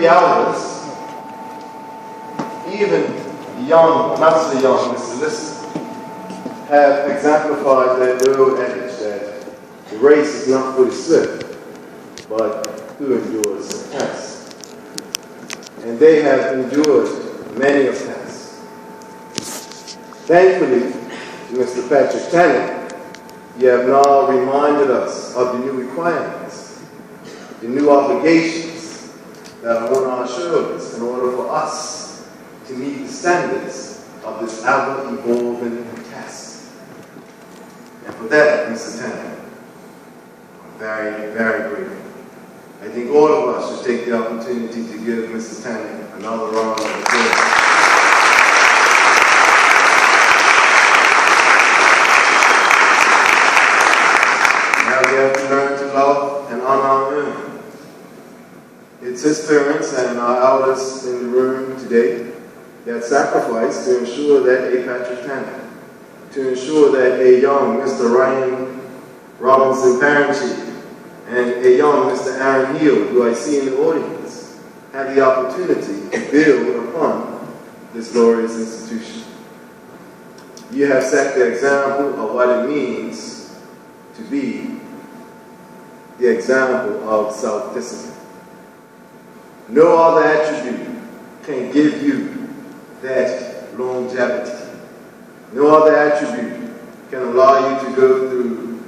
elders, even young, not so young, Mr. Lister, have exemplified that old adage that the race is not for the swift, but who endures the test. And they have endured many a test. Thankfully, to Mr. Patrick Tennant, you have now reminded us of the new requirements, the new obligations that are on our shoulders in order for us to meet the standards of this ever-evolving task. And for that, Mr. Tennant, I'm very, very grateful. I think all of us should take the opportunity to give Mr. Tennant another round of applause. Now we have to learn to love and honor him. It's his parents and our elders in the room today that sacrificed to ensure that a Patrick Tennant, to ensure that a young Mr. Ryan Robinson Parenchie and a young Mr. Aaron Neal, who I see in the audience, had the opportunity to build upon this glorious institution. You have set the example of what it means to be the example of self-discipline. No other attribute can give you that longevity. No other attribute can allow you to go through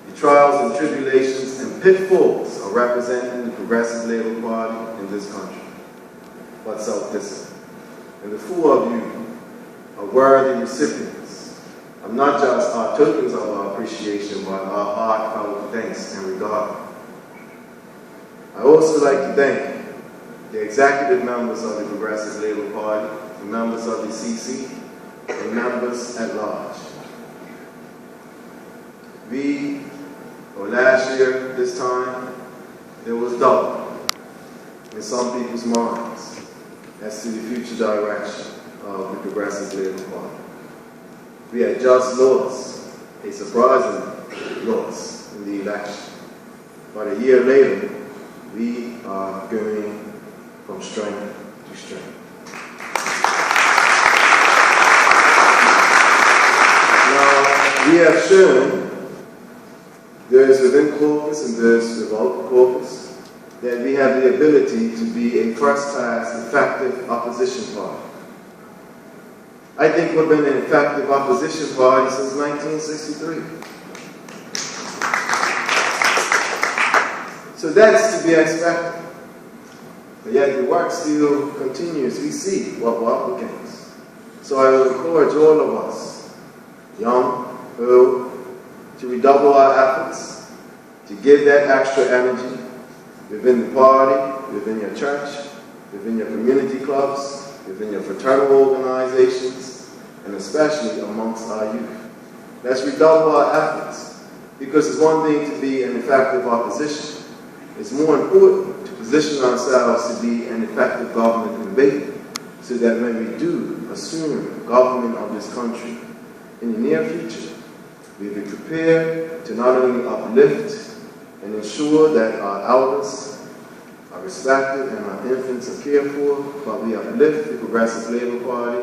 the trials and tribulations and pitfalls of representing the Progressive Labor Party in this country, but self-discipline. And the four of you are worthy recipients of not just our tokens of our appreciation, but our heartfelt thanks and regard. I also like to thank the executive members of the Progressive Labor Party, the members of the CC, and members at large. Last year, this time, there was doubt in some people's minds as to the future direction of the Progressive Labor Party. We had just lost, a surprising loss in the election. But a year later, we are going from strength to strength. Now, we have shown those within caucus and those without caucus that we have the ability to be a first-class, effective opposition party. I think we've been an effective opposition party since 1963. So that's to be expected. But yet the work still continues. We see what we're up against. So I would encourage all of us, young, old, to redouble our efforts, to give that extra energy within the party, within your church, within your community clubs, within your fraternal organizations, and especially amongst our youth. Let's redouble our efforts, because it's one thing to be an effective opposition. It's more important to position ourselves to be an effective government invader, so that when we do assume government of this country in the near future, we'll be prepared to not only uplift and ensure that our elders are respected and our infants are cared for, but we uplift the Progressive Labor Party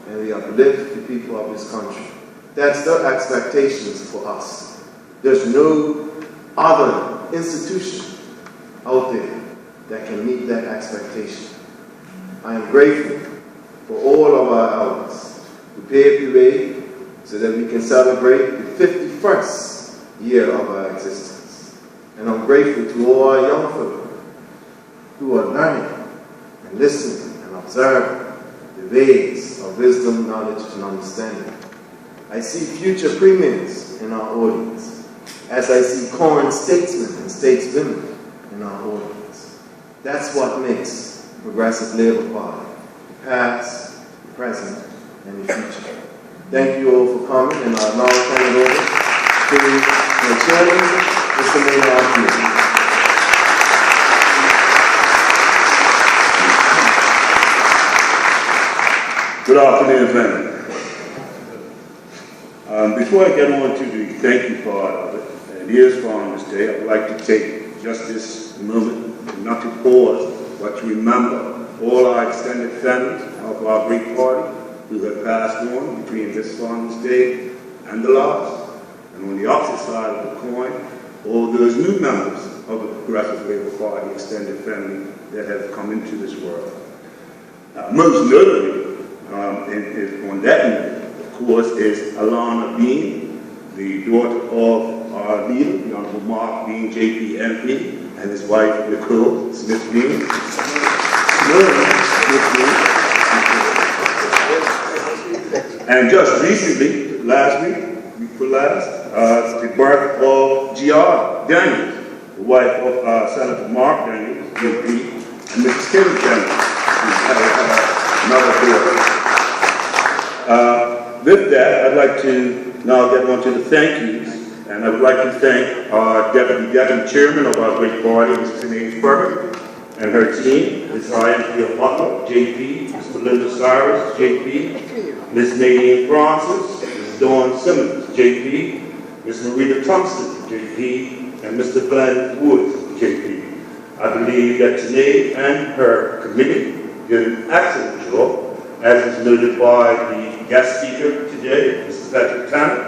and we uplift the people of this country. That's the expectations for us. There's no other institution out there that can meet that expectation. I am grateful for all of our elders who paved the way so that we can celebrate the 51st year of our existence. And I'm grateful to all our young folk who are learning and listening and observing the ways of wisdom, knowledge, and understanding. I see future premiers in our audience, as I see current statesmen and stateswomen in our audience. That's what makes the Progressive Labor Party the past, the present, and the future. Thank you all for coming, and I'll now turn it over to the chairman, Mr. Maynard Hill. Good afternoon, family. Before I get on to the thank you part of it, and here's on this day, I would like to take just this moment not to pause, but to remember all our extended families of our great party who have passed on between this Father's Day and the last. And on the opposite side of the coin, all those new members of the Progressive Labour Party extended family that have come into this world. Most notably, on that note, of course, is Alana Bean, the daughter of our leader, the Honorable Mark Bean, JP MP, and his wife, Nicole Smith Bean. And just recently, last week before last, the birth of G.R. Daniels, the wife of Senator Mark Daniels, JP, and Mrs. Kim Daniels, who had another daughter. With that, I'd like to now get on to the thank yous, and I would like to thank our Deputy Chairman of our great party, Mrs. Denise Burke, and her team, Ms. Ian Butler, JP, Mr. Linda Cyrus, JP, Ms. Nadine Francis, Ms. Dawn Simmons, JP, Ms. Marita Thompson, JP, and Mr. Glenn Woods, JP. I believe that Sinead and her committee did an excellent job, as is noted by the guest speaker today, Mr. Patrick Tanner,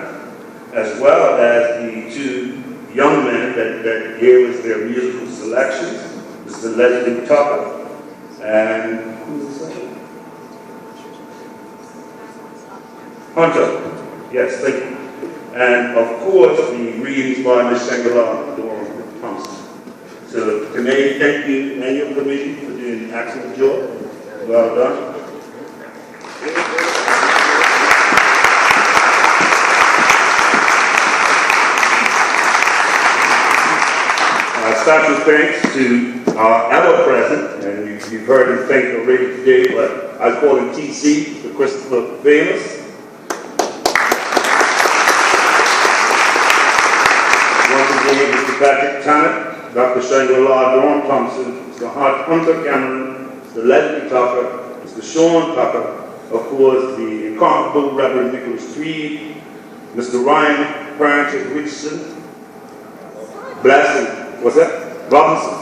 as well as the two young men that gave us their musical selections, Mr. Leslie Tucker and Hunter. Yes, thank you. And of course, the readings by Ms. Shangela Dorn Thompson. So, Sinead, thank you and your committee for doing an excellent job. Well done. Special thanks to our ever-present, and you've heard him thanked already today, but I call him TC, for Christopher Famous. Once again, Mr. Patrick Tanner, Dr. Shangela Dorn Thompson, Mr. Hunter Cameron, Mr. Leslie Tucker, Mr. Sean Tucker, of course, the incomparable Reverend Nicholas Tweed, Mr. Ryan Parrington Richardson, Blessing. What's that? Robinson.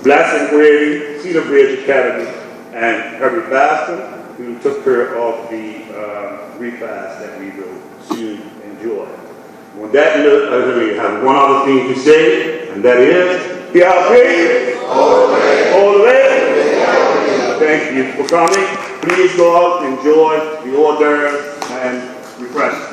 Blessing Whaley, Cedar Bridge Academy, and Herbert Baston, who took care of the repast that we will soon enjoy. On that note, I really have one other thing to say, and that is, PLP, all the way. Thank you for coming. Please go out, enjoy the hors d'oeuvres, and refresh.